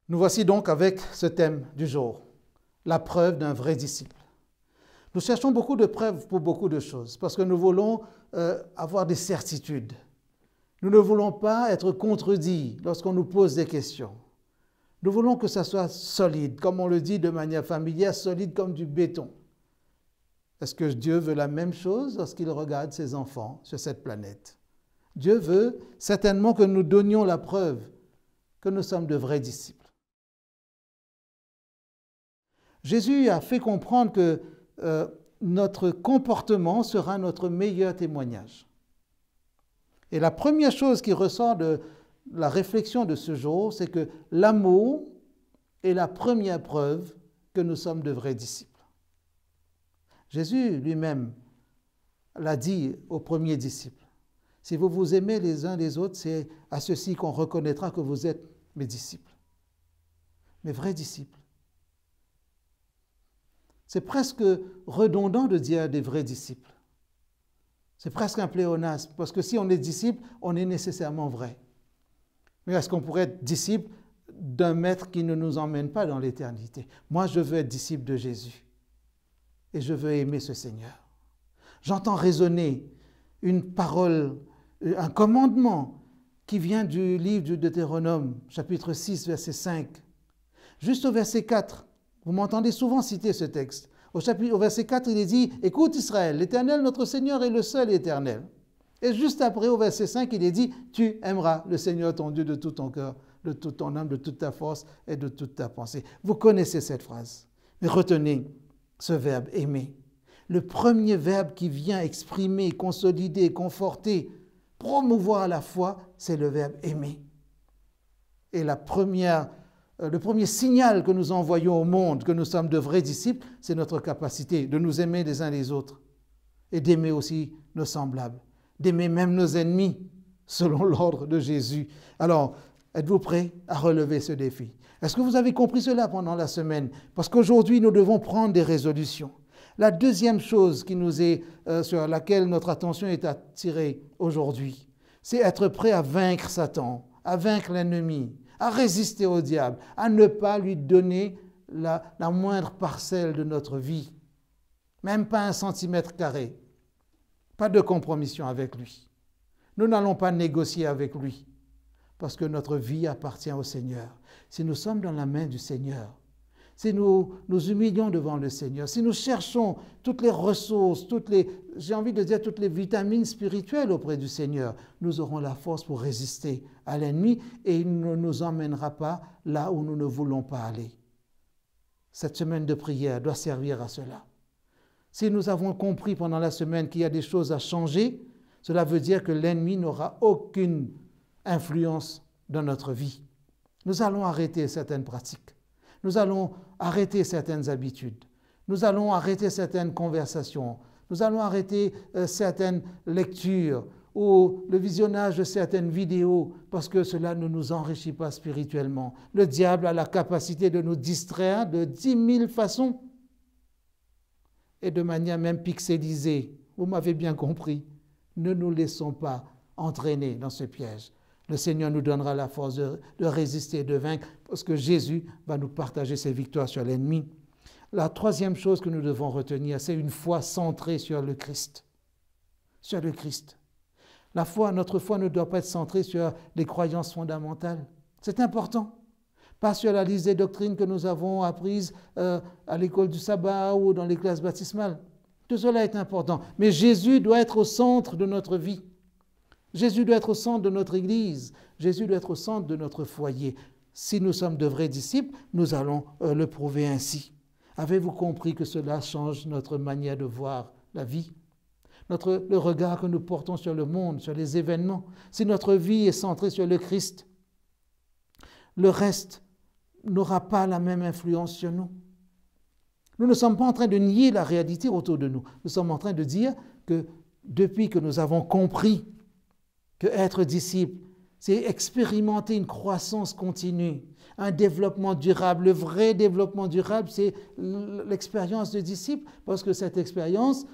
Nous voici donc avec ce thème du jour, la preuve d'un vrai disciple. Nous cherchons beaucoup de preuves pour beaucoup de choses, parce que nous voulons avoir des certitudes. Nous ne voulons pas être contredits lorsqu'on nous pose des questions. Nous voulons que ça soit solide, comme on le dit de manière familière, solide comme du béton. Est-ce que Dieu veut la même chose lorsqu'il regarde ses enfants sur cette planète? Dieu veut certainement que nous donnions la preuve que nous sommes de vrais disciples. Jésus a fait comprendre que notre comportement sera notre meilleur témoignage. Et la première chose qui ressort de la réflexion de ce jour, c'est que l'amour est la première preuve que nous sommes de vrais disciples. Jésus lui-même l'a dit aux premiers disciples. Si vous vous aimez les uns les autres, c'est à ceci qu'on reconnaîtra que vous êtes mes disciples. Mes vrais disciples. C'est presque redondant de dire des vrais disciples. C'est presque un pléonasme, parce que si on est disciple, on est nécessairement vrai. Mais est-ce qu'on pourrait être disciple d'un maître qui ne nous emmène pas dans l'éternité? Moi, je veux être disciple de Jésus. Et je veux aimer ce Seigneur. J'entends résonner une parole, un commandement qui vient du livre du Deutéronome, chapitre 6, verset 5. Juste au verset 4, vous m'entendez souvent citer ce texte. Au verset 4, il est dit « Écoute Israël, l'Éternel, notre Seigneur, est le seul éternel. » Et juste après, au verset 5, il est dit « Tu aimeras le Seigneur ton Dieu de tout ton cœur, de toute ton âme, de toute ta force et de toute ta pensée. » Vous connaissez cette phrase. Mais retenez ce verbe « aimer ». Le premier verbe qui vient exprimer, consolider, conforter, promouvoir la foi, c'est le verbe « aimer ». Et le premier signal que nous envoyons au monde que nous sommes de vrais disciples, c'est notre capacité de nous aimer les uns les autres et d'aimer aussi nos semblables, d'aimer même nos ennemis, selon l'ordre de Jésus. Alors, êtes-vous prêts à relever ce défi? Est-ce que vous avez compris cela pendant la semaine? Parce qu'aujourd'hui, nous devons prendre des résolutions. La deuxième chose sur laquelle notre attention est attirée aujourd'hui, c'est être prêt à vaincre Satan, à vaincre l'ennemi, à résister au diable, à ne pas lui donner la moindre parcelle de notre vie, même pas 1 centimètre carré. Pas de compromission avec lui. Nous n'allons pas négocier avec lui, parce que notre vie appartient au Seigneur. Si nous sommes dans la main du Seigneur, si nous nous humilions devant le Seigneur, si nous cherchons toutes les ressources, toutes les vitamines spirituelles auprès du Seigneur, nous aurons la force pour résister à l'ennemi et il ne nous emmènera pas là où nous ne voulons pas aller. Cette semaine de prière doit servir à cela. Si nous avons compris pendant la semaine qu'il y a des choses à changer, cela veut dire que l'ennemi n'aura aucune influence dans notre vie. Nous allons arrêter certaines pratiques. Nous allons arrêter certaines habitudes. Nous allons arrêter certaines conversations. Nous allons arrêter certaines lectures ou le visionnage de certaines vidéos parce que cela ne nous enrichit pas spirituellement. Le diable a la capacité de nous distraire de 10 000 façons et de manière même pixelisée. Vous m'avez bien compris. Ne nous laissons pas entraîner dans ce piège. Le Seigneur nous donnera la force de résister et de vaincre parce que Jésus va nous partager ses victoires sur l'ennemi. La troisième chose que nous devons retenir, c'est une foi centrée sur le Christ. Sur le Christ. Notre foi ne doit pas être centrée sur les croyances fondamentales. C'est important. Pas sur la liste des doctrines que nous avons apprises à l'école du sabbat ou dans les classes baptismales. Tout cela est important. Mais Jésus doit être au centre de notre vie. Jésus doit être au centre de notre Église. Jésus doit être au centre de notre foyer. Si nous sommes de vrais disciples, nous allons le prouver ainsi. Avez-vous compris que cela change notre manière de voir la vie? Le regard que nous portons sur le monde, sur les événements. Si notre vie est centrée sur le Christ, le reste n'aura pas la même influence sur nous. Nous ne sommes pas en train de nier la réalité autour de nous. Nous sommes en train de dire que depuis que nous avons compris que être disciple, c'est expérimenter une croissance continue, un développement durable. Le vrai développement durable, c'est l'expérience de disciple, parce que cette expérience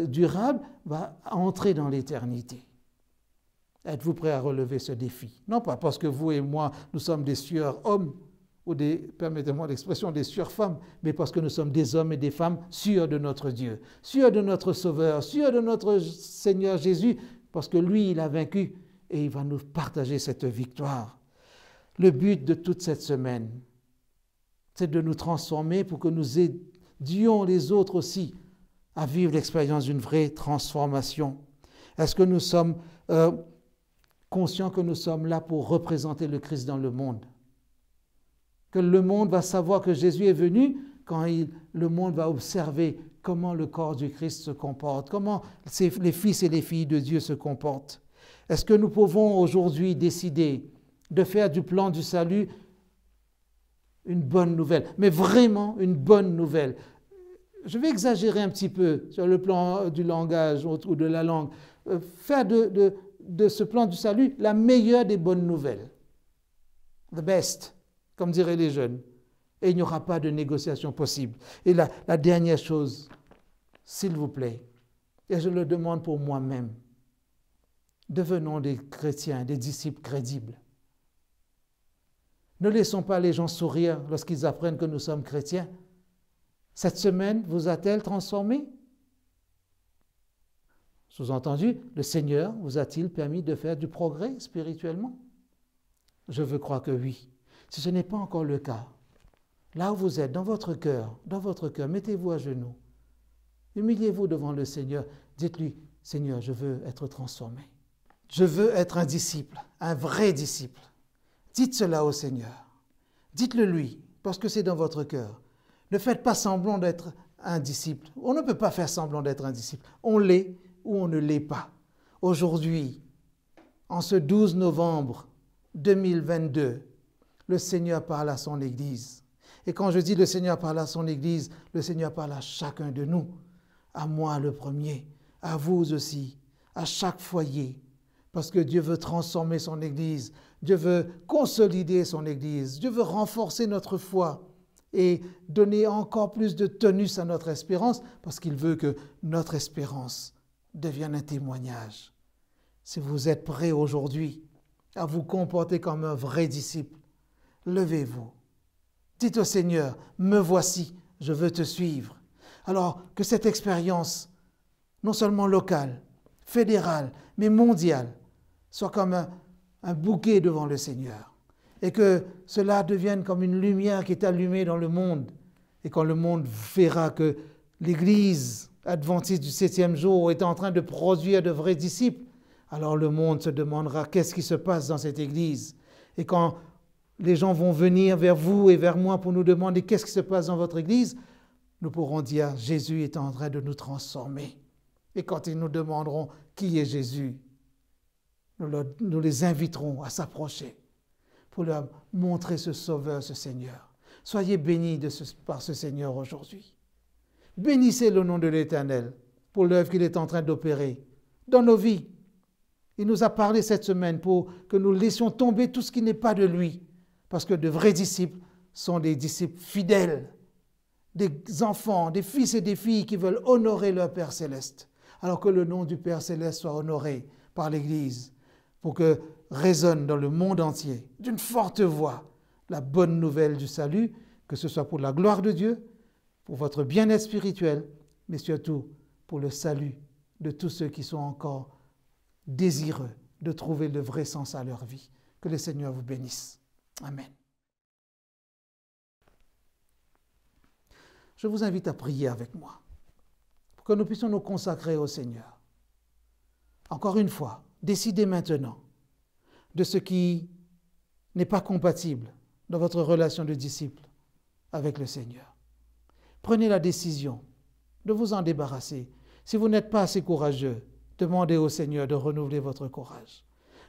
durable va entrer dans l'éternité. Êtes-vous prêts à relever ce défi? Non pas parce que vous et moi, nous sommes des sieurs hommes, ou des, permettez-moi l'expression, des surfemmes, mais parce que nous sommes des hommes et des femmes sûrs de notre Dieu, sûrs de notre Sauveur, sûrs de notre Seigneur Jésus, parce que lui, il a vaincu et il va nous partager cette victoire. Le but de toute cette semaine, c'est de nous transformer pour que nous aidions les autres aussi à vivre l'expérience d'une vraie transformation. Est-ce que nous sommes conscients que nous sommes là pour représenter le Christ dans le monde? Que le monde va savoir que Jésus est venu quand le monde va observer comment le corps du Christ se comporte, comment les fils et les filles de Dieu se comportent. Est-ce que nous pouvons aujourd'hui décider de faire du plan du salut une bonne nouvelle, mais vraiment une bonne nouvelle? Je vais exagérer un petit peu sur le plan du langage ou de la langue. Faire de ce plan du salut la meilleure des bonnes nouvelles. The best, comme diraient les jeunes. Et il n'y aura pas de négociation possible. Et la dernière chose, s'il vous plaît, et je le demande pour moi-même, devenons des chrétiens, des disciples crédibles. Ne laissons pas les gens sourire lorsqu'ils apprennent que nous sommes chrétiens. Cette semaine vous a-t-elle transformé? Sous-entendu, le Seigneur vous a-t-il permis de faire du progrès spirituellement? Je veux croire que oui. Si ce n'est pas encore le cas, là où vous êtes, dans votre cœur, mettez-vous à genoux. Humiliez-vous devant le Seigneur. Dites-lui, Seigneur, je veux être transformé. Je veux être un disciple, un vrai disciple. Dites cela au Seigneur. Dites-le lui, parce que c'est dans votre cœur. Ne faites pas semblant d'être un disciple. On ne peut pas faire semblant d'être un disciple. On l'est ou on ne l'est pas. Aujourd'hui, en ce 12 novembre 2022, le Seigneur parle à son Église. Et quand je dis le Seigneur parle à son Église, le Seigneur parle à chacun de nous, à moi le premier, à vous aussi, à chaque foyer, parce que Dieu veut transformer son Église, Dieu veut consolider son Église, Dieu veut renforcer notre foi et donner encore plus de tonus à notre espérance, parce qu'il veut que notre espérance devienne un témoignage. Si vous êtes prêts aujourd'hui à vous comporter comme un vrai disciple, levez-vous. Dites au Seigneur, me voici, je veux te suivre. Alors que cette expérience, non seulement locale, fédérale, mais mondiale, soit comme un bouquet devant le Seigneur. Et que cela devienne comme une lumière qui est allumée dans le monde. Et quand le monde verra que l'Église adventiste du 7e jour est en train de produire de vrais disciples, alors le monde se demandera qu'est-ce qui se passe dans cette Église. Et quand les gens vont venir vers vous et vers moi pour nous demander qu'est-ce qui se passe dans votre Église, nous pourrons dire Jésus est en train de nous transformer. Et quand ils nous demanderont qui est Jésus, nous les inviterons à s'approcher pour leur montrer ce Sauveur, ce Seigneur. Soyez bénis par ce Seigneur aujourd'hui. Bénissez le nom de l'Éternel pour l'œuvre qu'il est en train d'opérer dans nos vies. Il nous a parlé cette semaine pour que nous laissions tomber tout ce qui n'est pas de lui, parce que de vrais disciples sont des disciples fidèles, des enfants, des fils et des filles qui veulent honorer leur Père Céleste, alors que le nom du Père Céleste soit honoré par l'Église, pour que résonne dans le monde entier, d'une forte voix, la bonne nouvelle du salut, que ce soit pour la gloire de Dieu, pour votre bien-être spirituel, mais surtout pour le salut de tous ceux qui sont encore désireux de trouver le vrai sens à leur vie. Que le Seigneur vous bénisse. Amen. Je vous invite à prier avec moi, pour que nous puissions nous consacrer au Seigneur. Encore une fois, décidez maintenant de ce qui n'est pas compatible dans votre relation de disciple avec le Seigneur. Prenez la décision de vous en débarrasser. Si vous n'êtes pas assez courageux, demandez au Seigneur de renouveler votre courage,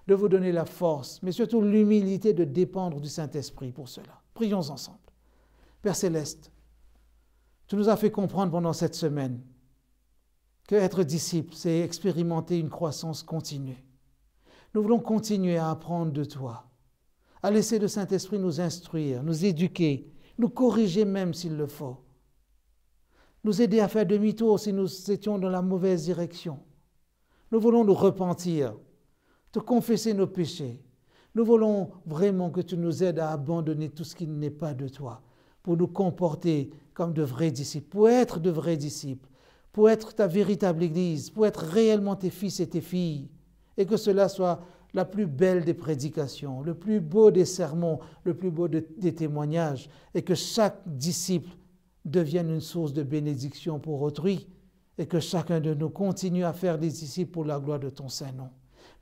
de vous donner la force, mais surtout l'humilité de dépendre du Saint-Esprit pour cela. Prions ensemble. Père Céleste, tu nous as fait comprendre pendant cette semaine que être disciple, c'est expérimenter une croissance continue. Nous voulons continuer à apprendre de toi, à laisser le Saint-Esprit nous instruire, nous éduquer, nous corriger même s'il le faut, nous aider à faire demi-tour si nous étions dans la mauvaise direction. Nous voulons nous repentir, te confesser nos péchés. Nous voulons vraiment que tu nous aides à abandonner tout ce qui n'est pas de toi, pour nous comporter comme de vrais disciples, pour être de vrais disciples, pour être ta véritable Église, pour être réellement tes fils et tes filles, et que cela soit la plus belle des prédications, le plus beau des sermons, le plus beau des témoignages, et que chaque disciple devienne une source de bénédiction pour autrui, et que chacun de nous continue à faire des disciples pour la gloire de ton Saint-Nom.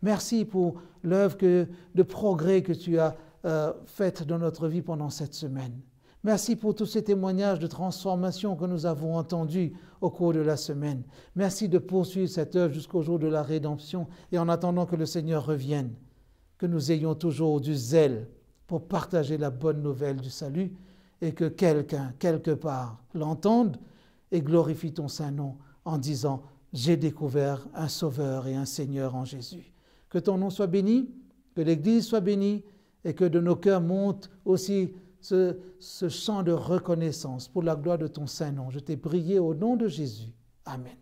Merci pour l'œuvre de progrès que tu as faite dans notre vie pendant cette semaine. Merci pour tous ces témoignages de transformation que nous avons entendus au cours de la semaine. Merci de poursuivre cette œuvre jusqu'au jour de la rédemption et en attendant que le Seigneur revienne, que nous ayons toujours du zèle pour partager la bonne nouvelle du salut et que quelqu'un, quelque part, l'entende et glorifie ton Saint-Nom en disant « J'ai découvert un Sauveur et un Seigneur en Jésus ». Que ton nom soit béni, que l'Église soit bénie et que de nos cœurs monte aussi ce chant de reconnaissance pour la gloire de ton Saint-Nom. Je t'ai prié au nom de Jésus. Amen.